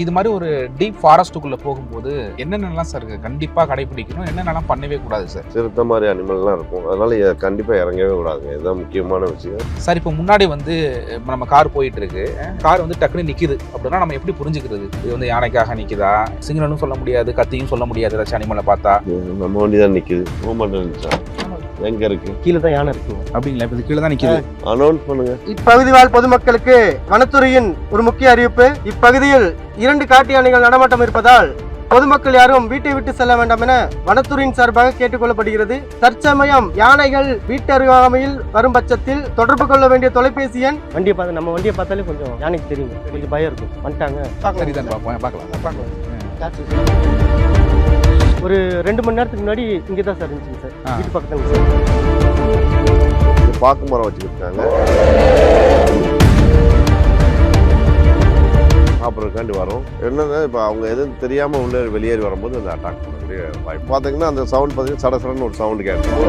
இது மாதிரி ஒரு டீப் ஃபாரஸ்ட்டுக்குள்ள போகும்போது என்னென்னலாம் சார் கண்டிப்பா கடைபிடிக்கணும், என்னென்னலாம் பண்ணவே கூடாது சார்? சிறுத்தை மாதிரி அனிமல்லாம் இருக்கும், அதனால கண்டிப்பா இறங்கவே கூடாதுங்க. இதுதான் முக்கியமான விஷயம். சார் இப்போ முன்னாடி வந்து நம்ம கார் போயிட்டு இருக்கு, கார் வந்து டக்குன்னு நிக்குது அப்படின்னா நம்ம எப்படி புரிஞ்சுக்கிறது? இது வந்து யானைக்காக நிக்குதா, சிக்னலும் சொல்ல முடியாது, கத்தியும் சொல்ல முடியாது, ஏதாச்சும் அனிமலை பார்த்தா? நம்ம வண்டி தான் நிக்குது, மூவ்மெண்ட் இருந்துச்சா எங்க இருக்கு? கீழே தான் யானை இருக்கு அப்படிங்களா? இப்போ கீழே தான் நிக்குது. அனௌன்ஸ் பண்ணுங்க. இப்பகுதி வாழ் பொதுமக்களுக்கு வனத்துறையின் ஒரு முக்கிய அறிவிப்பு. இப்பகுதியில் 2 காட்டு யானைகள் நடமாட்டம் இருப்பதால் பொதுமக்கள் யாரும் வீட்டை விட்டு செல்ல வேண்டாம் என வனத்துறையின் சார்பாக கேட்டுக்கொள்ளப்படுகிறது. தற்சமயம் யானைகள் வீட்டு அருகாமையில் வரும் பட்சத்தில் தொடர்பு கொள்ள வேண்டிய தொலைபேசி எண் வண்டியை பார்த்து நம்ம வண்டியை பார்த்தாலே கொஞ்சம் யானைக்கு தெரியும், கொஞ்சம் பயம் இருக்கும். வந்துட்டாங்க சரிதான், பார்க்கலாம். ஒரு 2 மணி நேரத்துக்கு முன்னாடி இங்கே தான் சார் இருந்துச்சு சார், வீட்டு பக்கத்துல சார். பாக்கு மரம் வச்சுக்கிட்டாங்க, அப்புறம்காண்டி வரும். என்னன்னா இப்போ அவங்க எதுவும் தெரியாம உள்ள வெளியேறி வரும்போது அந்த அட்டாக் பண்ணக்கூடிய வாய்ப்பு. பார்த்தீங்கன்னா அந்த சவுண்ட் பார்த்தீங்கன்னா சடசடன்னு ஒரு சவுண்டு கேட்கும்.